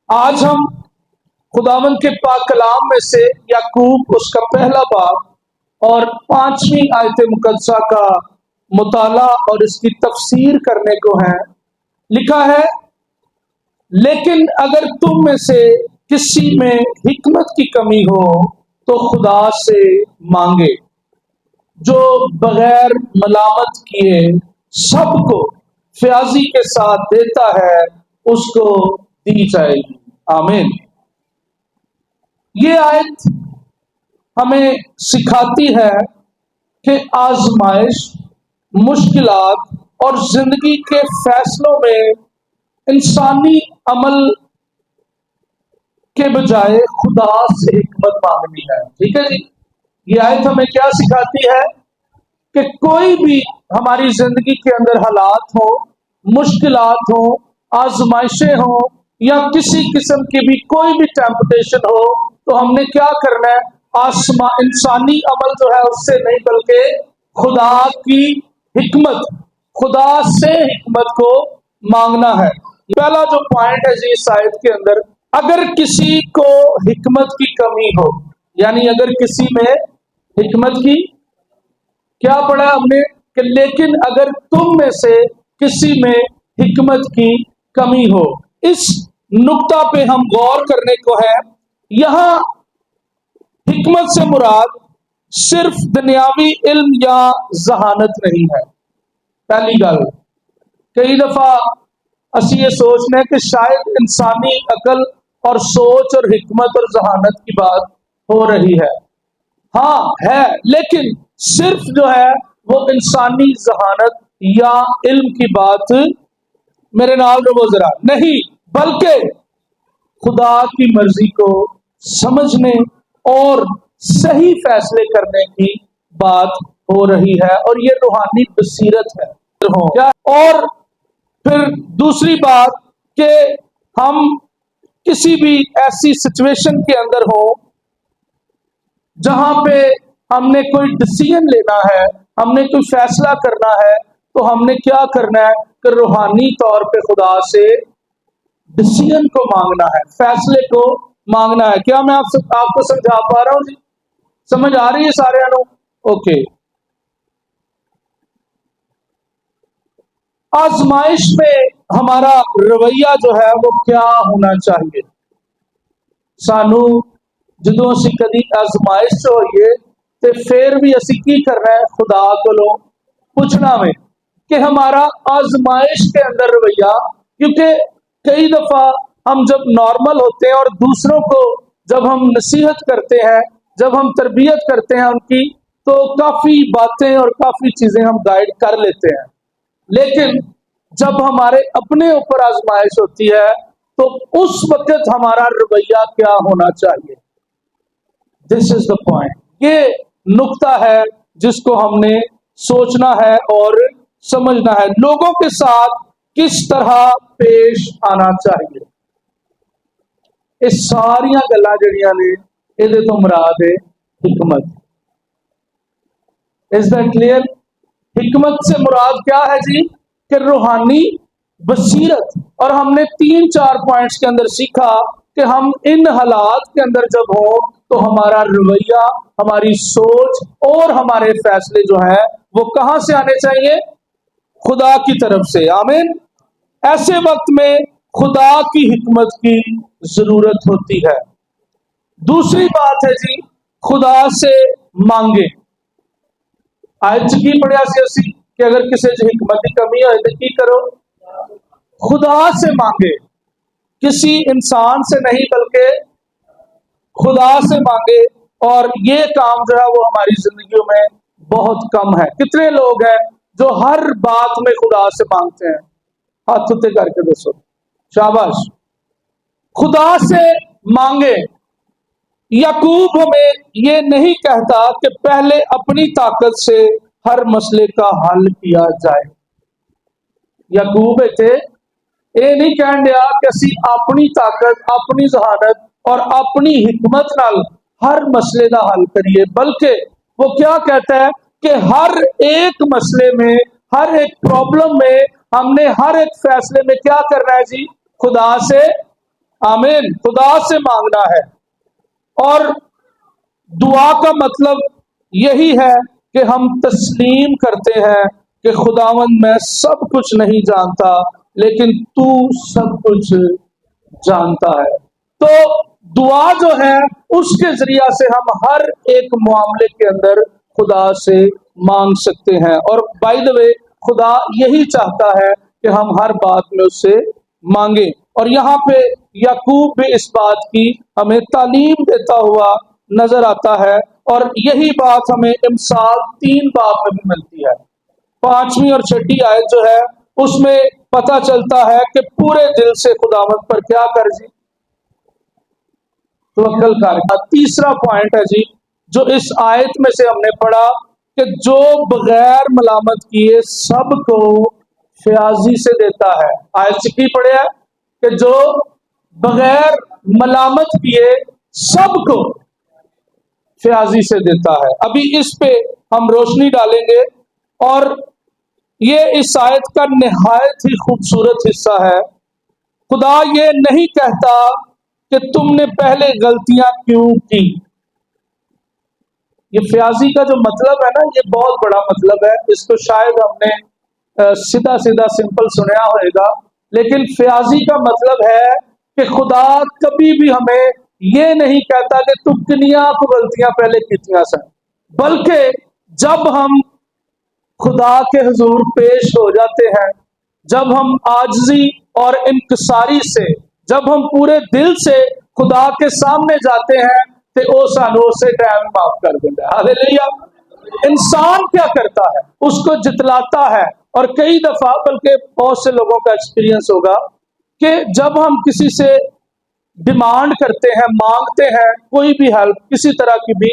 آج ہم خداوند کے پاک کلام میں سے یعقوب اس کا پہلا باب اور 5ویں آیت مقدسہ کا مطالعہ اور اس کی تفسیر کرنے کو ہیں۔ لکھا ہے، لیکن اگر تم میں سے کسی میں حکمت کی کمی ہو تو خدا سے مانگے، جو بغیر ملامت کیے سب کو فیاضی کے ساتھ دیتا ہے، اس کو دی جائے گی۔ آمین۔ یہ آیت ہمیں سکھاتی ہے کہ آزمائش، مشکلات اور زندگی کے فیصلوں میں انسانی عمل کے بجائے خدا سے حکمت مانگنی ہے۔ ٹھیک ہے جی، یہ آیت ہمیں کیا سکھاتی ہے کہ کوئی بھی ہماری زندگی کے اندر حالات ہوں، مشکلات ہوں، آزمائشیں ہوں یا کسی قسم کی بھی کوئی بھی ٹیمپٹیشن ہو، تو ہم نے کیا کرنا ہے؟ انسانی عمل جو ہے اس سے نہیں، بلکہ خدا کی حکمت، خدا سے حکمت کو مانگنا ہے۔ پہلا جو پوائنٹ ہے جی اس آیت کے اندر، اگر کسی کو حکمت کی کمی ہو، یعنی اگر کسی میں حکمت کی کیا پڑھا ہم نے کہ لیکن اگر تم میں سے کسی میں حکمت کی کمی ہو، اس نقطہ پہ ہم غور کرنے کو ہے۔ یہاں حکمت سے مراد صرف دنیاوی علم یا ذہانت نہیں ہے۔ پہلی گل، کئی دفعہ اسی یہ سوچنا ہے کہ شاید انسانی عقل اور سوچ اور حکمت اور ذہانت کی بات ہو رہی ہے۔ ہاں ہے، لیکن صرف جو ہے وہ انسانی ذہانت یا علم کی بات میرے نال وہ ذرا نہیں، بلکہ خدا کی مرضی کو سمجھنے اور صحیح فیصلے کرنے کی بات ہو رہی ہے، اور یہ روحانی بصیرت ہے۔ اور پھر دوسری بات کہ ہم کسی بھی ایسی سچویشن کے اندر ہوں جہاں پہ ہم نے کوئی ڈیسیژن لینا ہے، ہم نے کوئی فیصلہ کرنا ہے، تو ہم نے کیا کرنا ہے کہ روحانی طور پہ خدا سے ڈیسیژن کو مانگنا ہے، فیصلے کو مانگنا ہے۔ کیا میں آپ کو سمجھا پا رہا ہوں جی؟ سمجھ آ رہی ہے سارے انو؟ اوکے۔ آزمائش میں ہمارا رویہ جو ہے وہ کیا ہونا چاہیے؟ سانو جدوں اسی کدی آزمائش ہوئیے تے پھر بھی اسی کی کرنا ہے؟ خدا کو پوچھنا میں کہ ہمارا آزمائش کے اندر رویہ، کیونکہ کئی دفعہ ہم جب نارمل ہوتے ہیں اور دوسروں کو جب ہم نصیحت کرتے ہیں، جب ہم تربیت کرتے ہیں ان کی، تو کافی باتیں اور کافی چیزیں ہم گائیڈ کر لیتے ہیں، لیکن جب ہمارے اپنے اوپر آزمائش ہوتی ہے تو اس وقت ہمارا رویہ کیا ہونا چاہیے؟ دس از دا پوائنٹ۔ یہ نقطہ ہے جس کو ہم نے سوچنا ہے اور سمجھنا ہے۔ لوگوں کے ساتھ کس طرح پیش آنا چاہیے؟ یہ ساریاں گلاں جڑیاں نے یہ تو مراد ہے حکمت۔ Is that clear? حکمت سے مراد کیا ہے جی؟ کہ روحانی بصیرت۔ اور ہم نے 3-4 پوائنٹس کے اندر سیکھا کہ ہم ان حالات کے اندر جب ہوں تو ہمارا رویہ، ہماری سوچ اور ہمارے فیصلے جو ہیں وہ کہاں سے آنے چاہیے؟ خدا کی طرف سے۔ آمین۔ ایسے وقت میں خدا کی حکمت کی ضرورت ہوتی ہے۔ دوسری بات ہے جی، خدا سے مانگے۔ آیت کی پڑھیا سی اسی کہ اگر کسی حکمت کی کمی ہوئے تو کی کرو؟ خدا سے مانگے، کسی انسان سے نہیں بلکہ خدا سے مانگے۔ اور یہ کام جو ہے وہ ہماری زندگیوں میں بہت کم ہے۔ کتنے لوگ ہیں جو ہر بات میں خدا سے مانگتے ہیں؟ ہاتھ اٹھے کر کے دسو، شاباش۔ خدا سے مانگے۔ یعقوب ہمیں یہ نہیں کہتا کہ پہلے اپنی طاقت سے ہر مسئلے کا حل کیا جائے۔ یعقوب تھے یہ نہیں کہن دیا کہ اسی اپنی طاقت، اپنی ذہانت اور اپنی حکمت نال ہر مسئلے کا حل کریے، بلکہ وہ کیا کہتا ہے کہ ہر ایک مسئلے میں، ہر ایک پرابلم میں ہم نے ہر ایک فیصلے میں کیا کرنا ہے جی؟ خدا سے आमीन। खुदा से मांगना है। और दुआ का मतलब यही है कि हम तस्लीम करते हैं कि खुदावंद मैं सब कुछ नहीं जानता, लेकिन तू सब कुछ जानता है। तो दुआ जो है उसके जरिया से हम हर एक मामले के अंदर खुदा से मांग सकते हैं। और बाय द वे खुदा यही चाहता है कि हम हर बात में उससे मांगे। और यहाँ पे याकूब भी इस बात की हमें तालीम देता हुआ नजर आता है। और यही बात हमें इमसाल 3 बाब में भी मिलती है। 5वीं और 6ठी आयत जो है उसमें पता चलता है कि पूरे दिल से खुदावंद पर क्या कर जी, तवक्कल कर। तीसरा पॉइंट है जी जो इस आयत में से हमने पढ़ा कि जो बगैर मलामत किए सबको फ्याजी से देता है। आयत से की पढ़े है कि जो बगैर मलामत किए सबको फ्याजी से देता है। अभी इस पे हम रोशनी डालेंगे। और ये इस आयत का निहायत ही खूबसूरत हिस्सा है। खुदा ये नहीं कहता कि तुमने पहले गलतियां क्यों की। ये फ्याजी का जो मतलब है ना, ये बहुत बड़ा मतलब है। इसको शायद हमने सीधा सीधा सिंपल सुना होगा, लेकिन फ्याजी का मतलब है कि खुदा कभी भी हमें ये नहीं कहता कि तुम किनिया को गलतियां पहले कीतियां सन, बल्कि जब हम खुदा के हुजूर पेश हो जाते हैं, जब हम आजिज़ी और इनकिसारी से, जब हम पूरे दिल से खुदा के सामने जाते हैं, तो वो सानू उसे टाइम माफ कर देता है। हालेलुया। इंसान क्या करता है, उसको जितलाता है। और कई दफा, बल्कि बहुत से लोगों का एक्सपीरियंस होगा कि जब हम किसी से डिमांड करते हैं, मांगते हैं कोई भी हेल्प किसी तरह की भी,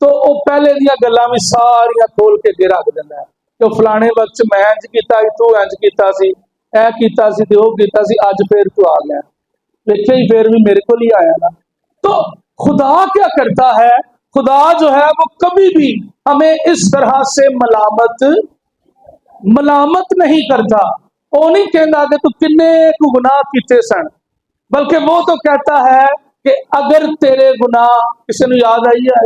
तो वो पहले दियां गल्लां भी सारियां खोल के अगे रख देता है कि फलाने वक्त मैं इंज कीता, तू इंज कीता सी, ऐ कीता सी, ते ओ कीता सी, अज फिर तू आ गया, देखे ही फिर भी मेरे को ही आया ना। तो खुदा क्या करता है, खुदा जो है वो कभी भी हमें इस तरह से मलामत नहीं करता। वो नहीं कहता कि तू किन्ने को गुनाह कीते सन, बल्कि वो तो कहता है कि अगर तेरे गुनाह किसी ने याद आई है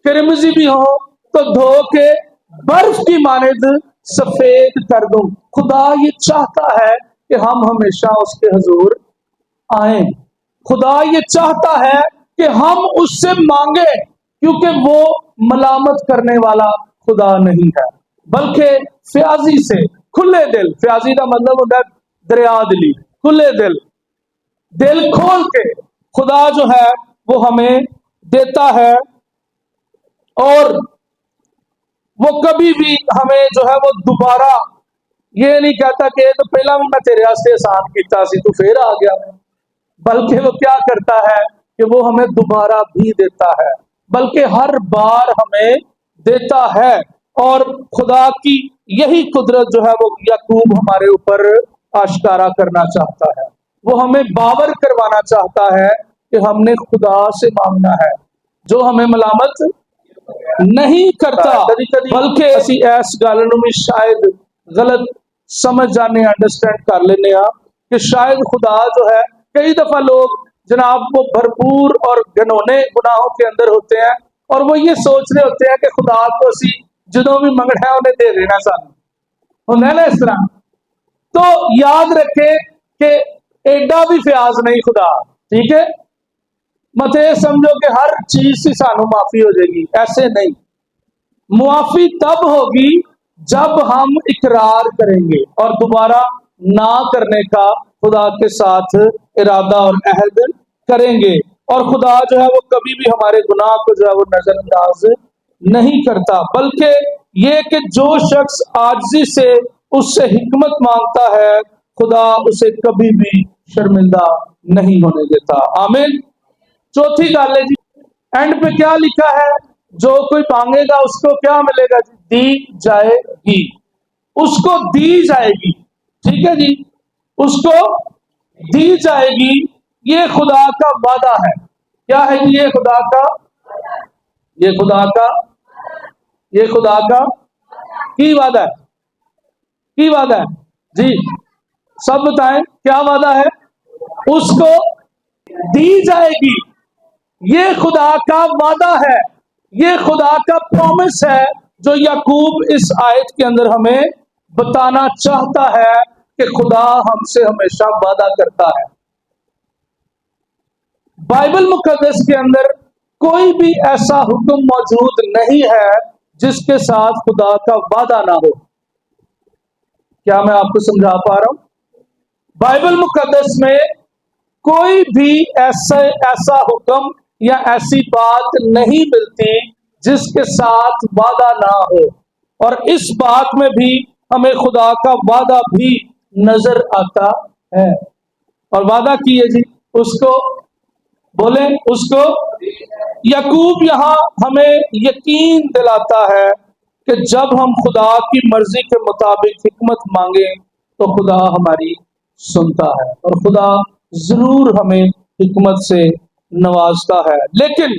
किरमजी भी हो तो धो के बर्फ की मानिद सफेद कर दूं। खुदा ये चाहता है कि हम हमेशा उसके हुजूर आए। खुदा ये चाहता है कि हम उससे मांगे, क्योंकि वो मलामत करने वाला खुदा नहीं है, बल्कि फ्याजी से, खुले दिल। फ्याजी का मतलब होता है दरिया दिली, खुले दिल, दिल खोल के खुदा जो है वो हमें देता है। और वो कभी भी हमें जो है वो दोबारा ये नहीं कहता कि तो पहला भी मैं तेरे वास्ते आसान किया सी, तू फिर आ गया, बल्कि वो क्या करता है कि वो हमें दोबारा भी देता है, बल्कि हर बार हमें देता है। और खुदा की यही कुदरत जो है वो याकूब हमारे ऊपर आश्कारा करना चाहता है। वो हमें बावर करवाना चाहता है कि हमने खुदा से मांगना है जो हमें मलामत नहीं करता। बल्कि असी इस गल नूं भी शायद गलत समझ जाने, अंडरस्टैंड कर लेने कि शायद खुदा जो है, कई दफा लोग जनाब वो भरपूर और घनौने गुनाहों के अंदर होते हैं, और वो ये सोच रहे होते हैं कि खुदा को असी जो भी मंगना है उन्हें दे देना, सानू होंदा ना इस तरह। तो याद रखे कि एडा भी फ्याज नहीं खुदा, ठीक है। मत ये समझो कि हर चीज से सानू माफी हो जाएगी, ऐसे नहीं। मुआफी तब होगी जब हम इकरार करेंगे और दोबारा ना करने का खुदा के साथ इरादा और अहद करेंगे। और खुदा जो है वो कभी भी हमारे गुनाह को जो है वो नजरअंदाज नहीं करता, बल्कि ये कि जो शख्स आजिज़ी से उससे हिकमत मांगता है, खुदा उसे कभी भी शर्मिंदा नहीं होने देता। आमीन। चौथी गल है जी, एंड पे क्या लिखा है, जो कोई मांगेगा उसको क्या मिलेगा जी, दी जाएगी, उसको दी जाएगी, ठीक है जी, उसको दी जाएगी। ये खुदा का वादा है। क्या है जी, ये खुदा का की वादा है, की वादा है जी, सब बताएं क्या वादा है। उसको दी जाएगी। ये खुदा का वादा है, ये खुदा का प्रॉमिस है जो याकूब इस आयत के अंदर हमें बताना चाहता है कि खुदा हमसे हमेशा वादा करता है। बाइबल मुकद्दस के अंदर कोई भी ऐसा हुक्म मौजूद नहीं है जिसके साथ खुदा का वादा ना हो। क्या मैं आपको समझा पा रहा हूं? बाइबल मुकद्दस में कोई भी ऐसा हुक्म या ऐसी बात नहीं मिलती जिसके साथ वादा ना हो। और इस बात में भी हमें खुदा का वादा भी नजर आता है। और वादा किए जी उसको, बोले उसको। याकूब यहां हमें यकीन दिलाता है कि जब हम खुदा की मर्जी के मुताबिक हिकमत मांगे तो खुदा हमारी सुनता है और खुदा जरूर हमें हिकमत से नवाजता है। लेकिन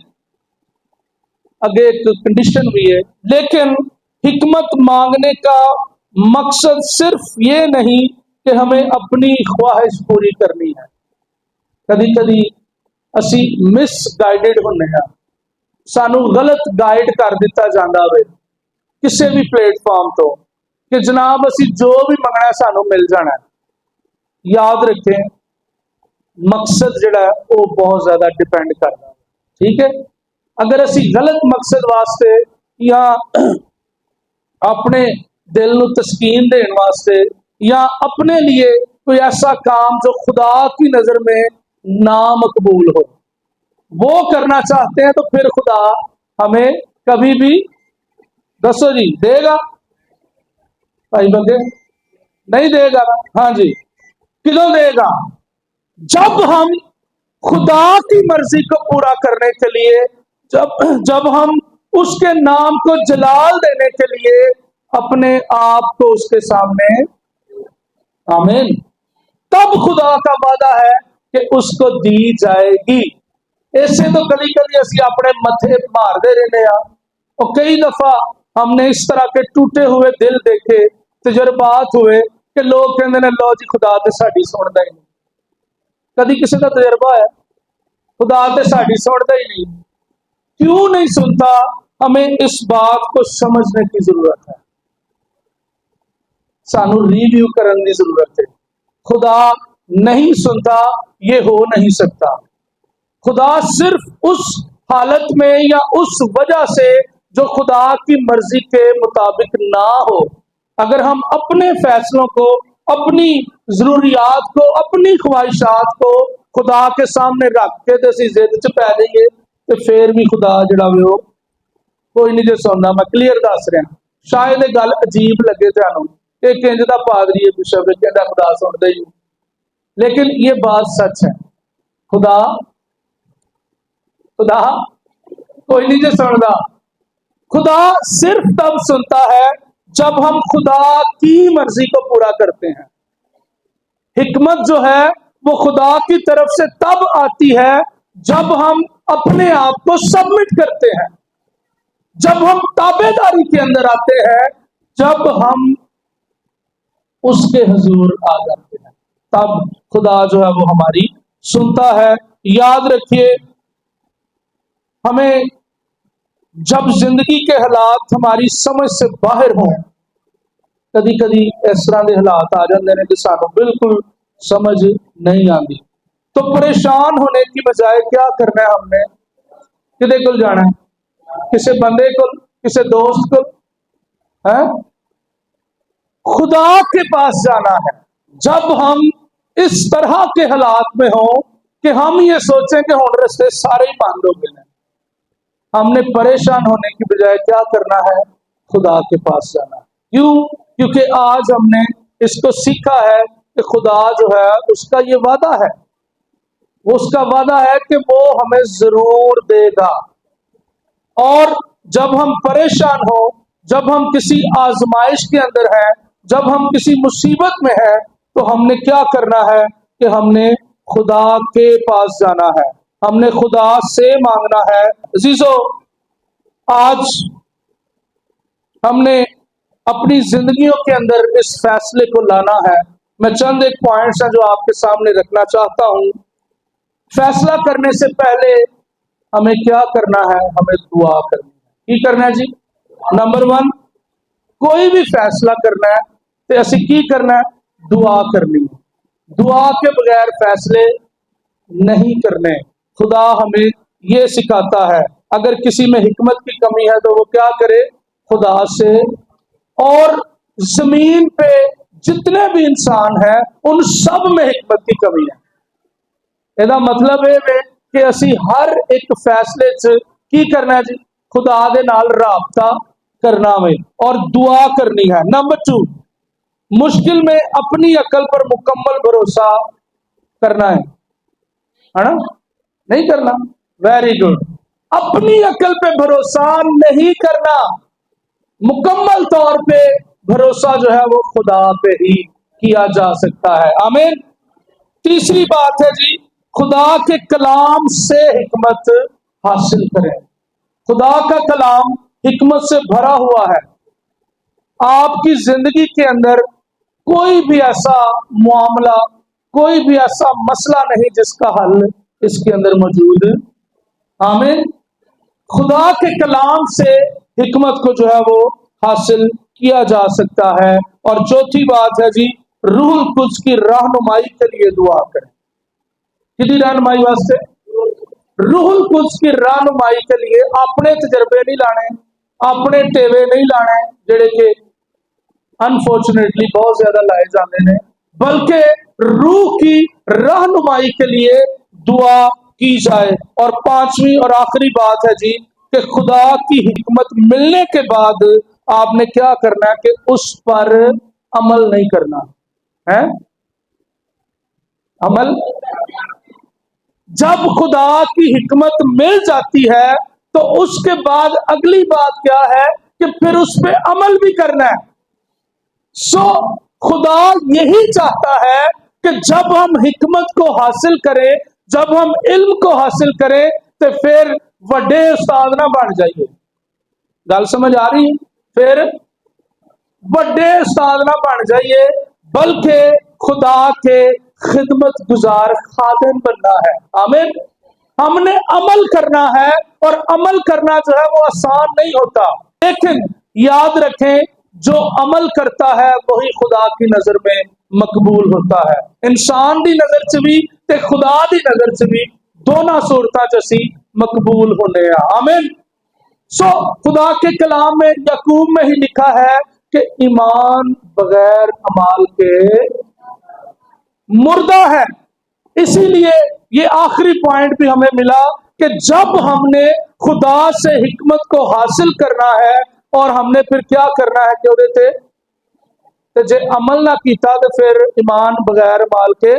आगे एक कंडीशन भी है, लेकिन हिकमत मांगने का मकसद सिर्फ ये नहीं कि हमें अपनी ख्वाहिश पूरी करनी है। कभी कभी असी मिसगाइडेड होने हैं, सानू गलत गाइड कर दिता जाता है किसी भी प्लेटफॉर्म तो कि जनाब असी जो भी मंगना सानू मिल जाना है। याद रखें मकसद जिहड़ा है वो बहुत ज्यादा डिपेंड करता है। ठीक है, अगर असी गलत मकसद वास्ते या अपने दिल नू तस्कीन देने वास्ते या अपने लिए कोई ऐसा काम जो खुदा की नजर में नामकबूल हो वो करना चाहते हैं तो फिर खुदा हमें कभी भी, दसो जी, देगा? भाई बंदे नहीं देगा ना? हाँ जी, किधर देगा? जब हम खुदा की मर्जी को पूरा करने के लिए, जब हम उसके नाम को जलाल देने के लिए अपने आप को उसके सामने, आमीन, तब खुदा का वादा है कि उसको दी जाएगी। ऐसे तो कभी कभी असी अपने मथे मारते रहने और कई दफा हमने इस तरह के टूटे हुए दिल देखे, तजर्बात हुए कि लोग कहते हैं लो जी खुदा ते साडी सुनदा ही नहीं। कभी किसी का तजर्बा है खुदा ते साडी सुनदा ही नहीं? क्यों नहीं सुनता? हमें इस बात को समझने की जरूरत है, सानू रिव्यू करने की जरूरत है। खुदा नहीं सुनता, ये हो नहीं सकता। खुदा सिर्फ उस हालत में या उस वजह से जो खुदा की मर्जी के मुताबिक ना हो। अगर हम अपने फैसलों को, अपनी जरूरियात को, अपनी ख्वाहिशात को खुदा के सामने रख के तो असीं जिद च पै जाइए तो फिर भी खुदा जिहड़ा वे वो कोई नहीं जो सुनदा। मैं क्लीयर दस रहा, शायद ये गल अजीब लगे तुहानूं, एक इंज दा पादरी है बिशप कहता खुदा सुनदा ही, लेकिन ये बात सच है। खुदा खुदा कोई नहीं जो सुनता। खुदा सिर्फ तब सुनता है जब हम खुदा की मर्जी को पूरा करते हैं। हिकमत जो है वो खुदा की तरफ से तब आती है जब हम अपने आप को सबमिट करते हैं, जब हम ताबेदारी के अंदर आते हैं, जब हम उसके हुजूर आ जाते हैं, तब खुदा जो है वो हमारी सुनता है। याद रखिए, हमें जब जिंदगी के हालात हमारी समझ से बाहर हों, कभी कभी इस तरह के हालात आ जाते हैं कि सानू बिल्कुल समझ नहीं आती, तो परेशान होने की बजाय क्या करना है? हमने किदे कोल जाना है? किसी बंदे को, किसी दोस्त को, है खुदा के पास जाना है। जब हम इस तरह के हालात में हो कि हम ये सोचें कि हुण रस्ते सारे ही बंद हो गए हैं, हमने परेशान होने की बजाय क्या करना है? खुदा के पास जाना। क्यों? क्योंकि आज हमने इसको सीखा है कि खुदा जो है उसका ये वादा है, वो उसका वादा है कि वो हमें जरूर देगा। और जब हम परेशान हो, जब हम किसी आजमाइश के अंदर हैं, जब हम किसी मुसीबत में हैं, तो हमने क्या करना है कि हमने खुदा के पास जाना है, हमने खुदा से मांगना है। अजीजों, आज हमने अपनी जिंदगियों के अंदर इस फैसले को लाना है। मैं चंद एक पॉइंट्स हैं जो आपके सामने रखना चाहता हूं। फैसला करने से पहले हमें क्या करना है? हमें दुआ करनी है। की करना है जी? नंबर 1, कोई भी फैसला करना है तो असी की करना है? दुआ करनी है। दुआ के बगैर फैसले नहीं करने। खुदा हमें ये सिखाता है, अगर किसी में हिकमत की कमी है तो वो क्या करे? खुदा से। और जमीन पे जितने भी इंसान हैं उन सब में हिकमत की कमी है। ਇਹਦਾ मतलब ਇਹ ਵੇ ਕਿ ਅਸੀਂ हर एक फैसले च की करना है जी? खुदा दे नाल राबता करना वे और दुआ करनी है। नंबर 2, मुश्किल में अपनी अकल पर मुकम्मल भरोसा करना है ना? नहीं करना। Very good. अपनी अकल पे भरोसा नहीं करना, मुकम्मल तौर पे भरोसा जो है वो खुदा पे ही किया जा सकता है। आमीन। तीसरी बात है जी, खुदा के कलाम से हिकमत हासिल करें। खुदा का कलाम हिकमत से भरा हुआ है। आपकी जिंदगी के अंदर कोई भी ऐसा मामला, कोई भी ऐसा मसला नहीं जिसका हल इसके अंदर मौजूद। आमीन। खुदा के कलाम से हिकमत को जो है वो हासिल किया जा सकता है। और चौथी बात है जी, रूहुल कुद्स की रहनुमाई के लिए दुआ करें। किसी रहनुमाई वास्ते? रूहुल कुद्स की रहनुमाई के लिए अपने तजर्बे नहीं लाने, अपने टेवे नहीं लाने जेड़े के अनफॉर्चुनेटली बहुत ज्यादा लाए जाते हैं, बल्कि रूह की रहनुमाई के लिए दुआ की जाए। और पांचवी और आखिरी बात है जी, कि खुदा की हिकमत मिलने के बाद आपने क्या करना है? कि उस पर अमल नहीं करना है। अमल। जब खुदा की हिकमत मिल जाती है तो उसके बाद अगली बात क्या है? कि फिर उस पर अमल भी करना है। खुदा यही चाहता है कि जब हम हिकमत को हासिल करें, जब हम इल्म को हासिल करें, तो फिर वड्डे उस्ताद ना बन जाइए। गल समझ आ रही है? फिर वड्डे उस्ताद ना बन जाइए, बल्कि खुदा के खिदमत गुजार खादिम बनना है। आमीन। हमने अमल करना है, और अमल करना जो है वो आसान नहीं होता, लेकिन याद रखें, जो अमल करता है वही खुदा की नजर में मकबूल होता है। इंसान की नजर च भी ते खुदा की नजर च भी दोनों सूरतां च असीं मकबूल होने हैं। आमीन। खुदा के कलाम में याकूब में ही लिखा है कि ईमान बगैर अमाल के मुर्दा है। इसीलिए ये आखिरी पॉइंट भी हमें मिला कि जब हमने खुदा से हिकमत को हासिल करना है, और हमने फिर क्या करना है कि उहदे ते जे अमल ना कीता तो फिर ईमान बगैर अमाल के।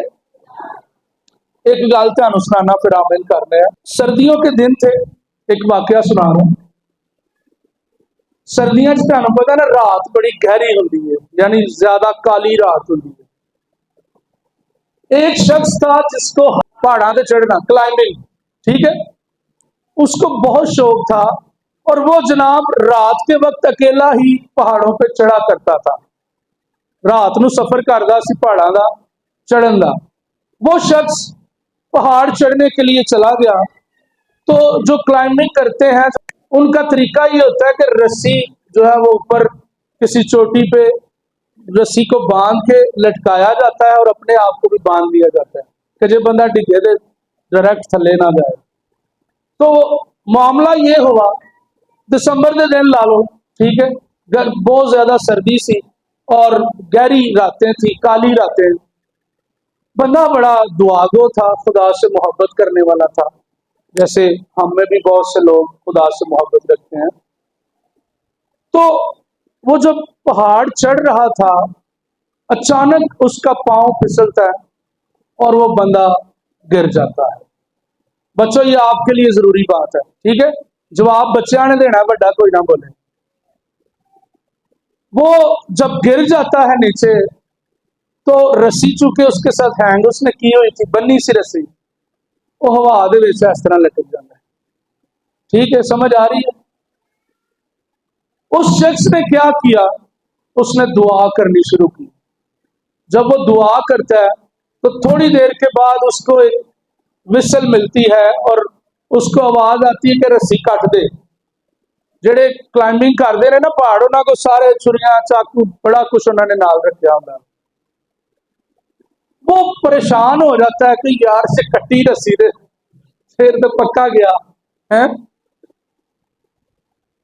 एक गल तुहानू सुनाना, फिर आमीन करने हैं। सर्दियों के दिन थे, एक वाकया सुना रहा हूं। सर्दियों च तुहानू पता ना, रात बड़ी गहरी होती है, यानी ज्यादा काली रात होती है। एक शख्स था जिसको पहाड़ों पे चढ़ना, क्लाइंबिंग, ठीक है, उसको बहुत शौक था, और वो जनाब रात के वक्त अकेला ही पहाड़ों पे चढ़ा करता था। रात ਨੂੰ सफर करता सी पहाड़ों का चढ़न का। वो शख्स पहाड़ चढ़ने के लिए चला गया। तो जो क्लाइंबिंग करते हैं उनका तरीका ये होता है कि रस्सी जो है वो ऊपर किसी चोटी पे रस्सी को बांध के लटकाया जाता है, और अपने आप को भी बांध दिया जाता है कि जो बंदा डिगे दे डायरेक्ट थले ना जाए। तो मामला ये हुआ, दिसंबर के दिन ला लो, ठीक है, बहुत ज्यादा सर्दी सी और गहरी रातें थी, काली रातें। बंदा बड़ा दुआगो था, खुदा से मोहब्बत करने वाला था, जैसे हम में भी बहुत से लोग खुदा से मोहब्बत रखते हैं। तो वो जब पहाड़ चढ़ रहा था, अचानक उसका पांव फिसलता है और वो बंदा गिर जाता है। बच्चों, ये आपके लिए जरूरी बात है, ठीक है, जवाब बच्चा ने देना, बड़ा कोई ना बोले। वो जब गिर जाता है नीचे, तो रस्सी चूंकि उसके साथ हैंग उसने की हुई थी, बन्नी सी रस्सी, वो हवा दे विच इस तरह लटक जाता है। ठीक है, समझ आ रही है? उस शख्स ने क्या किया, उसने दुआ करनी शुरू की। जब वो दुआ करता है तो थोड़ी देर के बाद उसको एक विसल मिलती है और उसको आवाज आती है कि रस्सी कट दे। ਜਿਹੜੇ ਕਲਾइंबिंग करते हैं ना पहाड़, उन्होंने को सारे छुरियां चाकू बड़ा कुछ उन्होंने नाल रखा होता। वो परेशान हो जाता है कि यार से कट्टी रस्सी दे, फिर तो पक्का गया है।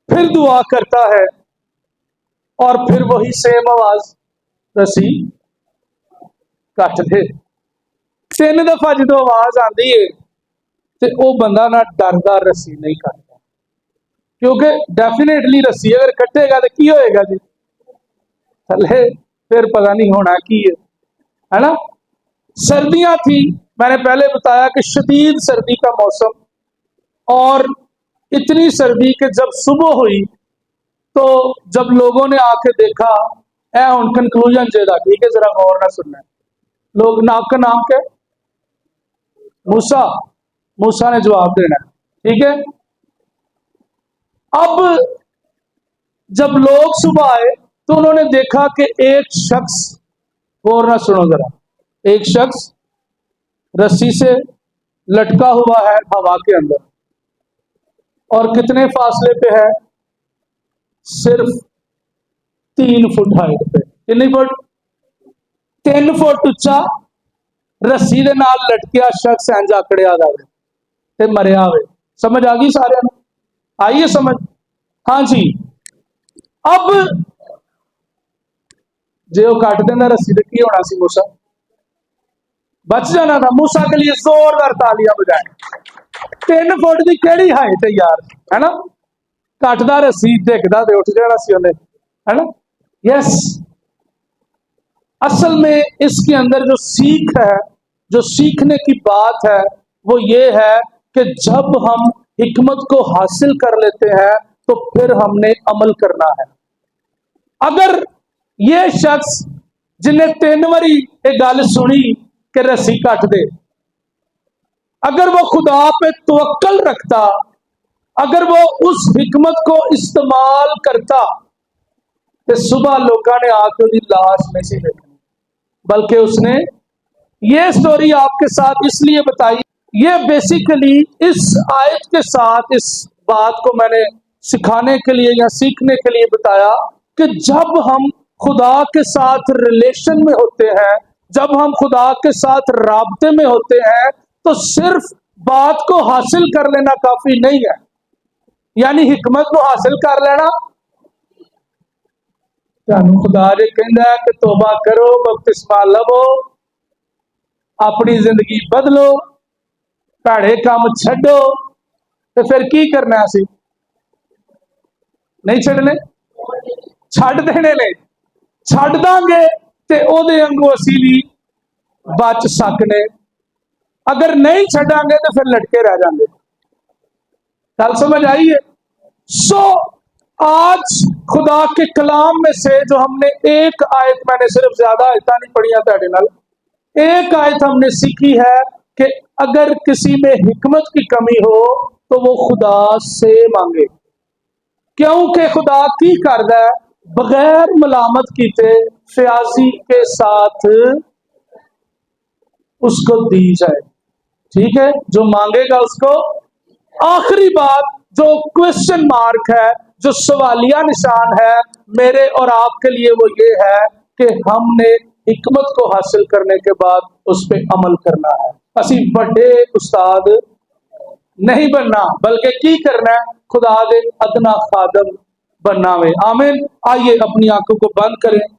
फिर दुआ करता है और फिर वही सेम आवाज, रस्सी कट दे। 3 दफा जो आवाज आती है तो वह बंदा ना डरदा रस्सी नहीं कटता, क्योंकि डेफिनेटली रस्सी अगर कटेगा तो की होएगा जी, थले फिर पता नहीं होना की है ना। सर्दियां थी, मैंने पहले बताया कि शदीद सर्दी का मौसम, और इतनी सर्दी कि जब सुबह हुई तो जब लोगों ने आके देखा, ए हुन कंक्लूजन जेदा, ठीक है, जरा गौर ना सुनना है लोग। आपका नाम क्या है? मूसा। मूसा ने जवाब देना है, ठीक है। अब जब लोग सुबह आए तो उन्होंने देखा कि एक शख्स, गौर ना सुनो जरा, एक शख्स रस्सी से लटका हुआ है हवा के अंदर, और कितने फासले पे है? सिर्फ 3 फुट हाइट पे। कितनी फुट? 3 फुट उच्चा रस्सी दे नाल लटकिया शख्स इंज आकड़िया जावे ते मरिया होवे। समझ आ गई सारे? आई है समझ? हाँ जी। अब जे वो कट देना रस्सी तो की होना सी? मूसा बच जाना था। मूसा के लिए जोरदार तालियां बजाएं। 3 फुट की केड़ी हाइट है यार, है ना। कटदा रस्सी, डिगदा ते उठ जाना सी उन्हें, है ना। यस, असल में इसके अंदर जो सीख है, जो सीखने की बात है, वो ये है कि जब हम हिकमत को हासिल कर लेते हैं तो फिर हमने अमल करना है। अगर ये शख्स जिन्हें 3 बारी एक गल सुनी कि रस्सी कट दे, अगर वो खुदा पे तवक्कल रखता, अगर वो उस हिकमत को इस्तेमाल करता, तो सुबह लोगों ने आके उसकी लाश में से देखनी। बल्कि उसने ये स्टोरी आपके साथ इसलिए बताई, ये बेसिकली इस आयत के साथ इस बात को मैंने सिखाने के लिए या सीखने के लिए बताया कि जब हम खुदा के साथ रिलेशन में होते हैं, जब हम खुदा के साथ राब्ते में होते हैं, तो सिर्फ बात को हासिल कर लेना काफी नहीं है। यानी हिकमत को हासिल कर लेना, खुदा जे कहता है कि तौबा करो, बपतिस्मा लवो, अपनी जिंदगी बदलो, भैड़े काम छड्डो, तो फिर की करना? सी नहीं छड्डने, छड्ड देने ने। छड्ड दांगे ते ओदे अंगू असी भी बच सकने, अगर नहीं छड्डांगे तो फिर लटके रह जाएंगे। गल समझ आई है? सो आज खुदा के कलाम में से जो हमने एक आयत, मैंने सिर्फ ज्यादा आयतां नहीं पढ़िया तुहाडे नाल, एक आयत हमने सीखी है कि अगर किसी में हिकमत की कमी हो तो वो खुदा से मांगे, क्योंकि खुदा की करदा है बगैर मलामत कीते फयाजी के साथ उसको दी जाए। ठीक है, जो मांगेगा उसको। आखिरी बात जो क्वेश्चन मार्क है, जो सवालिया निशान है मेरे और आपके लिए, वो ये है कि हमने हिकमत को हासिल करने के बाद उस पर अमल करना है। असी बड़े उस्ताद नहीं बनना, बल्कि की करना है? खुदा दे अदना खादम बनना वे। आमीन। आइए अपनी आंखों को बंद करें।